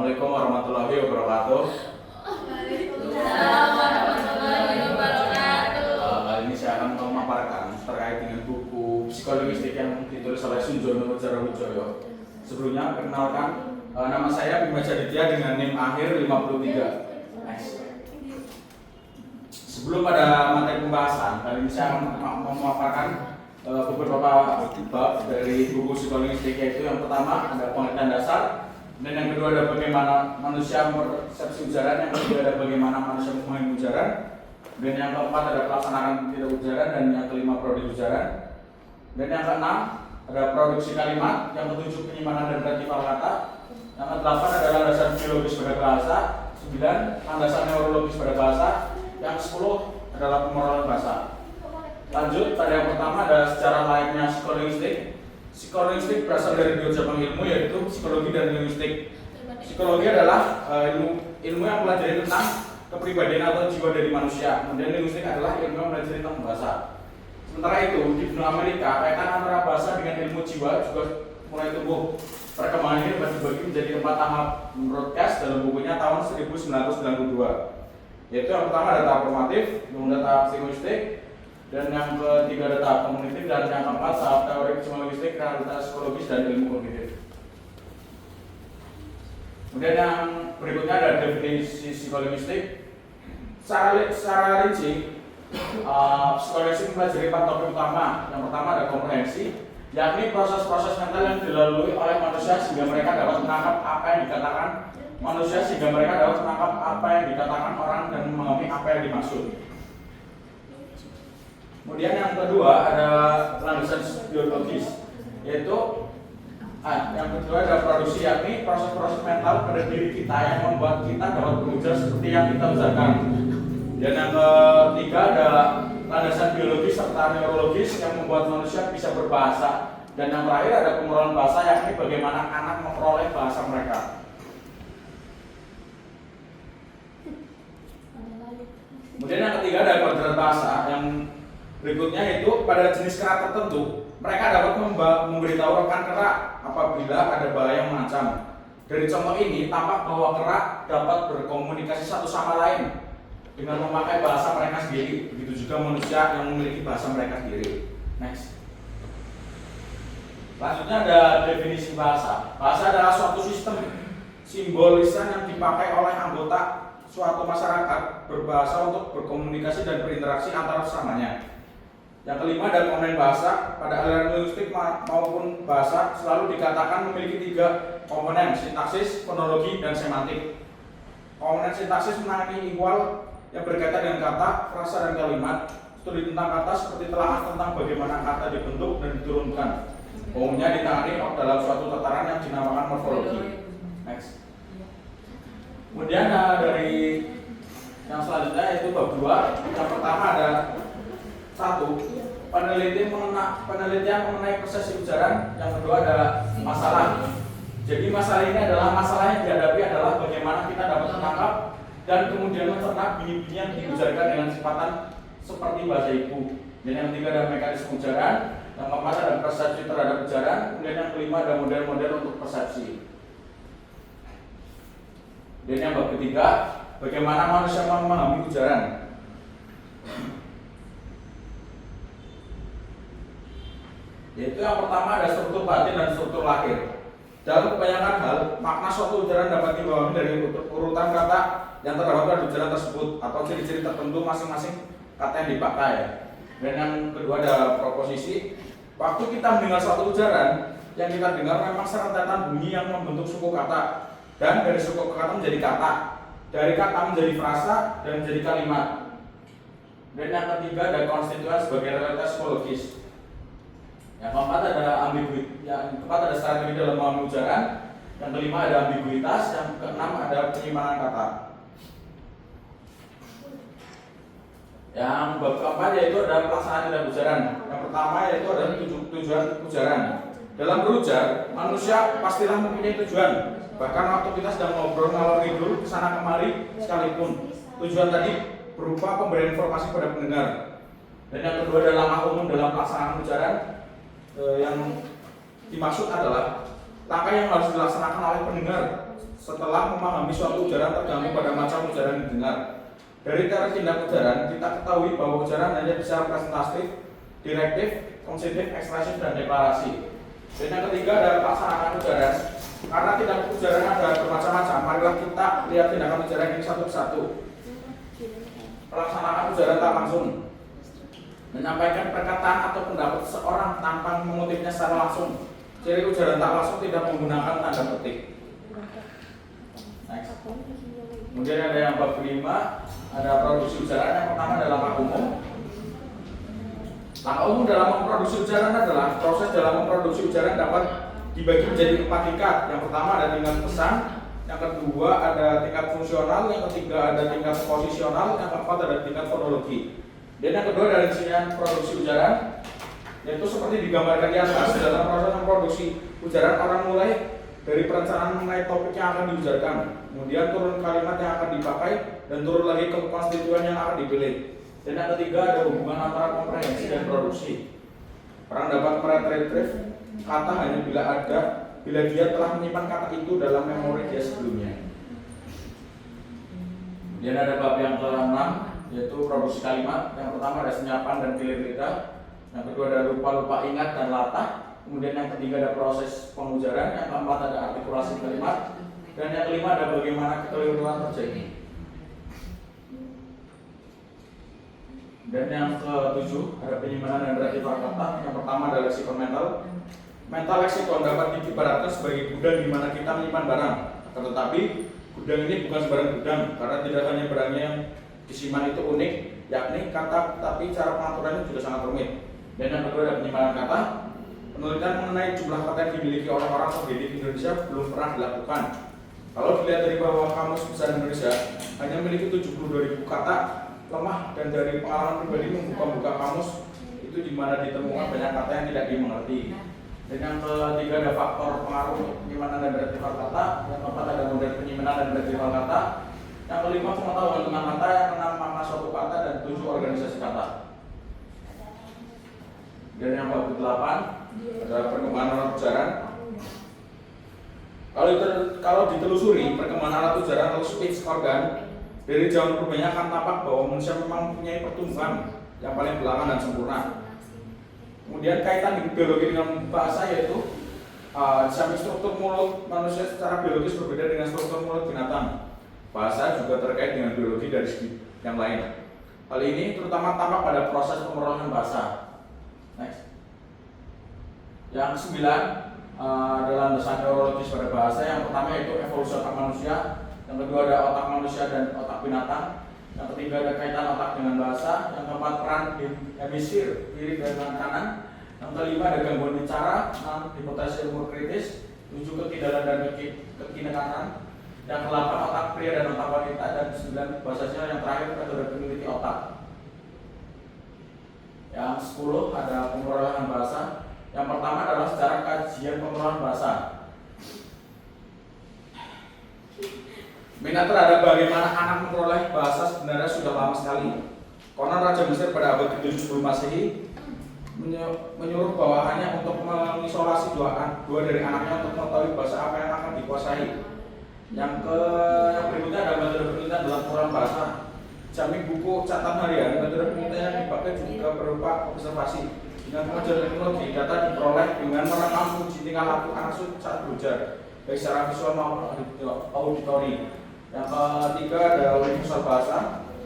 Assalamualaikum warahmatullahi wabarakatuh. Waalaikumsalam warahmatullahi wabarakatuh. Kali ini saya akan memaparkan terkait dengan buku psikologistik yang ditulis oleh Sunjono Jarawijoyo. Sebelumnya perkenalkan, nama saya Bima Jaditya dengan NIM akhir 53. Nice. Sebelum pada materi pembahasan, kali ini saya akan memaparkan beberapa bab dari buku psikologistik, yaitu yang pertama ada pengertian dasar, dan yang kedua ada bagaimana manusia mempersepsi ujaran, yang ketiga ada bagaimana manusia memahami ujaran, dan yang keempat ada pelaksanaan tidak ujaran, dan yang kelima produksi ujaran, dan yang keenam ada produksi kalimat, yang ketujuh penyimpanan dan rektifikasi kata, yang kedelapan adalah landasan biologis pada bahasa, 9 landasan neurologis pada bahasa, yang 10 adalah pemoralan bahasa. Lanjut, pada yang pertama ada secara layaknya psikologistik. Psikologistik berasal dari dua cabang ilmu, yaitu psikologi dan linguistik. Psikologi adalah ilmu yang mempelajari tentang kepribadian atau jiwa dari manusia. Kemudian linguistik adalah ilmu yang mempelajari tentang bahasa. Sementara itu, di benua Amerika, kaitan antara bahasa dengan ilmu jiwa juga mulai tumbuh. Perkembangan ini dibagi menjadi 4 tahap menurut Cass dalam bukunya tahun 1992. Yaitu yang pertama ada tahap formatif, kemudian tahap psikologistik, dan yang ketiga ada tahap kognitif, dan yang keempat tahap teori psikologistik, realitas psikologis, dan ilmu kognitif. Kemudian yang berikutnya ada definisi psikologistik. Secara rinci, psikologistik mempelajari 4 topik utama. Yang pertama ada komprehensi, yakni proses-proses mental yang dilalui oleh manusia sehingga mereka dapat menangkap apa yang dikatakan orang dan memahami apa yang dimaksud. Kemudian yang kedua ada landasan biologis, yaitu yang kedua ada produksi, yakni proses-proses mental pada diri kita yang membuat kita dapat berujar seperti yang kita ucapkan. Dan yang ketiga ada landasan biologis serta neurologis yang membuat manusia bisa berbahasa. Dan yang terakhir ada pemoralan bahasa, yakni bagaimana anak memperoleh bahasa mereka. Kemudian yang ketiga ada kuadran bahasa. Yang berikutnya yaitu pada jenis kera tertentu mereka dapat memberitahu rekan kera apabila ada bahaya yang mengancam. Dari contoh ini tampak bahwa kera dapat berkomunikasi satu sama lain dengan memakai bahasa mereka sendiri. Begitu juga manusia yang memiliki bahasa mereka sendiri. Next. Selanjutnya ada definisi bahasa. Bahasa adalah suatu sistem simbol lisan yang dipakai oleh anggota suatu masyarakat berbahasa untuk berkomunikasi dan berinteraksi antara sesamanya. Yang kelima ada komponen bahasa. Pada aliran linguistik maupun bahasa selalu dikatakan memiliki 3 komponen: sintaksis, fonologi, dan semantik. Komponen sintaksis menangani ihwal yang berkaitan dengan kata, frasa, dan kalimat. Studi tentang kata seperti telaah tentang bagaimana kata dibentuk dan diturunkan. Umumnya ditangani dalam suatu tataran yang dinamakan morfologi. Next. Kemudian dari yang selanjutnya yaitu bab 2. Yang pertama ada 1. Penelitian mengenai persepsi ujaran. Yang kedua ada masalah. Jadi masalah ini adalah masalah yang dihadapi adalah bagaimana kita dapat menangkap dan kemudian mencerna bunyi-bunyi yang diujarkan dengan sifatan seperti bahasa ibu. Dan yang ketiga ada mekanisme ujaran. Yang keempat ada persepsi terhadap ujaran. Kemudian yang kelima ada model-model untuk persepsi. Dan yang bab ketiga, bagaimana manusia memahami ujaran. Yaitu yang pertama ada struktur batin dan struktur lahir. Dalam kebanyakan hal, makna suatu ujaran dapat dipahami dari urutan kata yang terdapat pada ujaran tersebut atau ciri-ciri tertentu masing-masing kata yang dipakai. Dan yang kedua ada proposisi. Waktu kita mendengar suatu ujaran, yang kita dengar memang serentetan bunyi yang membentuk suku kata. Dan dari suku kata menjadi kata, dari kata menjadi frasa, dan menjadi kalimat. Dan yang ketiga ada konstituen sebagai realitas psikologis. Yang keempat ada ambiguitas, yang keempat ada strategi dalam memahami ujaran. Yang kelima ada ambiguitas, yang keenam ada penyimpanan kata. Yang bab keempat yaitu ada pelaksanaan tidak ujaran. Yang pertama yaitu ada tujuan ujaran. Dalam berujar, manusia pastilah mempunyai tujuan. Bahkan waktu kita sedang ngobrol ngalor ngidul kesana kemari sekalipun, tujuan tadi berupa pemberian informasi pada pendengar. Dan yang kedua adalah langkah umum dalam pelaksanaan ujaran. Yang dimaksud adalah langkah yang harus dilaksanakan oleh pendengar setelah memahami suatu ujaran tergantung pada macam ujaran yang didengar. Dari teori tindak ujaran, kita ketahui bahwa ujaran hanya bisa representatif, direktif, konseptif, ekspresif, dan deklarasi. Dan yang ketiga adalah pelaksanaan ujaran. Karena tindak ujaran ada bermacam-macam, marilah kita lihat tindakan ujaran ini satu persatu. Pelaksanaan ujaran tak langsung, menyampaikan perkataan atau pendapat seseorang tanpa mengutipnya secara langsung. Ciri ujaran tak langsung tidak menggunakan tanda petik. Next. Kemudian ada yang bab kelima, ada produksi ujaran. Yang pertama adalah langkah umum. Langkah umum dalam memproduksi ujaran adalah proses dalam memproduksi ujaran dapat dibagi menjadi 4 tingkat. Yang pertama ada tingkat pesan, yang kedua ada tingkat fungsional, yang ketiga ada tingkat posisional, yang keempat ada tingkat fonologi. Dan yang kedua dari rincian produksi ujaran, yaitu seperti digambarkan di atas. Dalam proses memproduksi ujaran, orang mulai dari perencanaan mengenai topik yang akan diujarkan, kemudian turun kalimat yang akan dipakai, dan turun lagi ke konstituen yang akan dipilih. Dan yang ketiga ada hubungan antara komprehensi dan produksi. Orang dapat meretrieve kata hanya bila dia telah menyimpan kata itu dalam memori dia sebelumnya. Kemudian ada bab yang ke-6, yaitu produksi kalimat. Yang pertama ada senyapan dan kilir lidah. Yang kedua ada lupa ingat dan latah. Kemudian yang ketiga ada proses pengujaran. Yang keempat ada artikulasi kalimat. Dan yang kelima ada bagaimana kekeliruan terjadi. Dan yang ke-7 ada penyimpanan dan retrieval kata. Yang pertama ada leksikon mental. Mental leksikon dapat diibaratkan sebagai gudang di mana kita menyimpan barang. Tetapi gudang ini bukan sebarang gudang, karena tidak hanya barangnya yang disimpan itu unik, yakni kata, tapi cara pengaturannya juga sangat rumit. Dan yang kedua ada penyimpanan kata. Penelitian mengenai jumlah kata yang dimiliki orang-orang terdidik di Indonesia belum pernah dilakukan. Kalau dilihat dari bawah Kamus Besar Indonesia hanya memiliki 72.000 kata lemah, dan dari pengalaman pribadi membuka kamus itu di mana ditemukan banyak kata yang tidak dimengerti. Dan yang ketiga ada faktor pengaruh penyimpanan dan retrieval kata. Yang keempat ada model penyimpanan dan retrieval kata. Yang kelima pengetahuan tentang kata. Yang keenam makna suatu kata, dan 7 organisasi kata. Dan yang ke-8 adalah perkembangan alat ujaran. Kalau ditelusuri perkembangan alat ujaran atau speech organ dari zaman purbanya akan tampak bahwa manusia memang mempunyai pertumbuhan yang paling belakang dan sempurna. Kemudian kaitan biologi dengan bahasa, yaitu di samping struktur mulut manusia secara biologis berbeda dengan struktur mulut binatang. Bahasa juga terkait dengan biologi dari segi yang lain. Hal ini terutama tampak pada proses pemerolehan bahasa. Next. Yang 9 adalah landasan neurologis pada bahasa. Yang pertama yaitu evolusi otak manusia. Yang kedua ada otak manusia dan otak binatang. Yang ketiga ada kaitan otak dengan bahasa. Yang keempat peran hemisfer kiri dan kanan. Yang kelima ada gangguan bicara. 6 hipotesa umur kritis. 7 kekidalan dan kekinekanan. Yang ke-8 otak pria dan otak wanita. Dan 9 bahasanya yang terakhir metode peneliti otak. Yang 10 ada pemerolehan bahasa. Yang pertama adalah sejarah kajian pemerolehan bahasa. Minat terhadap bagaimana anak memperoleh bahasa sebenarnya sudah lama sekali. Konon Raja Mesir pada abad ke-7 sebelum Masehi menyuruh bawahannya untuk mengisolasi dua dari anaknya untuk mengetahui bahasa apa yang akan dikuasai. Yang berikutnya ada metode penelitian dalam pemerolehan bahasa. Jamin buku catatan harian, metode penelitian yang dipakai juga berupa observasi. Dengan kemajuan teknologi, data diperoleh dengan merekam uji tingkah laku anak saat belajar, baik secara visual maupun auditori. Yang ketiga ada universal bahasa.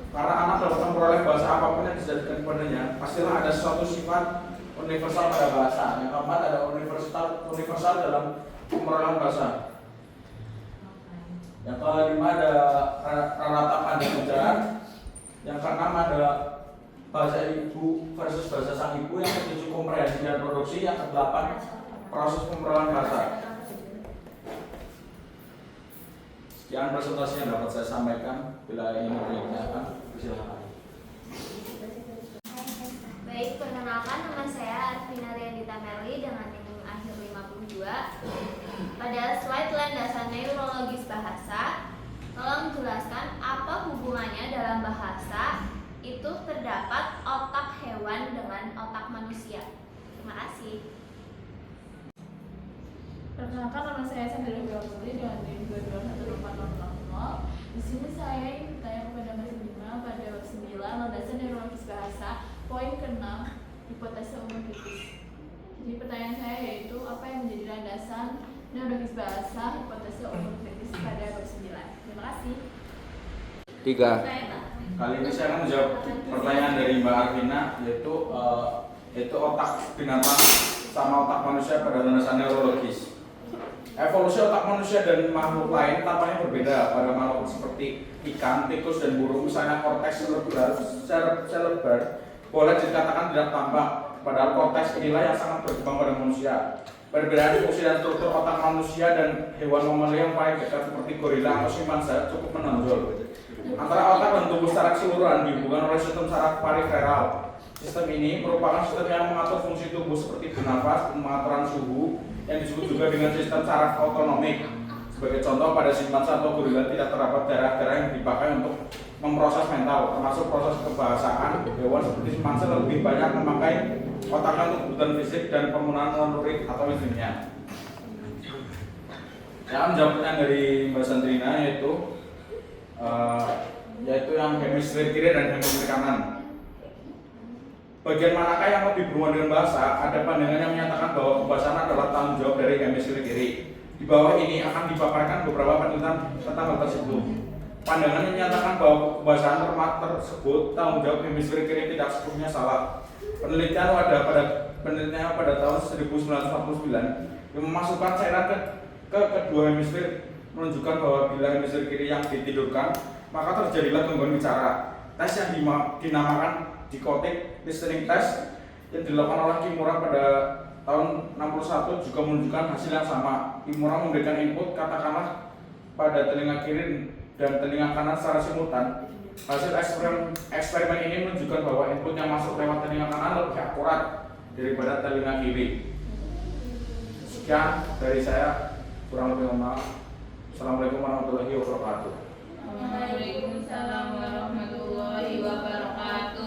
Karena anak dapat memperoleh bahasa apapun yang dijadikan kepadanya, pastilah ada suatu sifat universal pada bahasa. Yang keempat ada universal dalam pemerolehan bahasa. Yang kelima ada ratapan dan ujaran. Yang keenam ada bahasa ibu versus bahasa sang ibu. Yang ketujuh komprehensi dan produksi. Yang kedelapan proses pemerolehan bahasa. Sekian presentasi yang dapat saya sampaikan. Bila ingin bertanya, silakan. Baik, perkenalkan nama saya Arvina Riandita Merli dengan NIM akhir 52. Pada slide landasan neurologis bahasa, tolong jelaskan apa hubungannya dalam bahasa itu terdapat otak hewan dengan otak manusia. Terima kasih. Perkenalkan Perkenalkan, nama saya Sandra Biawasri dengan NIM 2218400. Di sini saya ingin bertanya kepada Mas Bima pada bab 9 landasan neurologis bahasa, poin ke-6 hipotesa umum kritis. Jadi pertanyaan saya yaitu apa yang menjadi landasan neurologis bahasa hipotesa umum kritis pada bab 9. Terima kasih. 3. Kali ini saya akan menjawab pertanyaan dari Mbak Arvina, yaitu otak binatang sama otak manusia pada landasan neurologis. Evolusi otak manusia dan makhluk lain tampaknya berbeda pada makhluk seperti ikan, tikus, dan burung. Misalnya korteks cerebral boleh dikatakan tidak tampak, padahal korteks inilah yang sangat berkembang pada manusia. Perbedaan fungsi dan struktur otak manusia dan hewan mamalia yang paling dekat seperti gorila atau simpanse cukup menonjol. Antara otak dan tubuh secara keseluruhan dihubungkan oleh sistem saraf periferal. Sistem ini merupakan sistem yang mengatur fungsi tubuh seperti bernafas dan pengaturan suhu, yang disebut juga dengan sistem saraf autonomik. Sebagai contoh, pada simpanse atau gorila tidak terdapat daerah-daerah yang dipakai untuk memproses mental, termasuk proses kebahasaan. Hewan seperti simpanse lebih banyak memakai otaknya untuk kebutuhan fisik dan penggunaan naluri atau instingnya. Yang menjawab pertanyaan dari Mbak Sandrina yaitu yang hemisfer kiri dan hemisfer kanan. Bagian manakah yang lebih berhubungan dengan bahasa? Ada pandangan yang menyatakan bahwa pembahasan adalah tanggung jawab dari hemisfer kiri. Di bawah ini akan dipaparkan beberapa penelitian tentang hal tersebut. Pandangan yang menyatakan bahwa pembahasan tersebut tanggung jawab hemisfer kiri tidak sepenuhnya salah. Penelitian pada tahun 1949 yang memasukkan cairan ke kedua hemisfer menunjukkan bahwa bila hemisfer kiri yang ditidurkan, maka terjadilah gangguan bicara. Tes yang dinamakan dichotic listening test yang dilakukan oleh Kimura pada tahun 61 juga menunjukkan hasil yang sama. Kimura memberikan input katakanlah pada telinga kiri dan telinga kanan secara simultan. Hasil eksperimen ini menunjukkan bahwa input yang masuk lewat telinga kanan lebih akurat daripada telinga kiri. Sekian dari saya, kurang lebih mohon maaf. Assalamualaikum warahmatullahi wabarakatuh. Waalaikumsalam warahmatullahi wabarakatuh.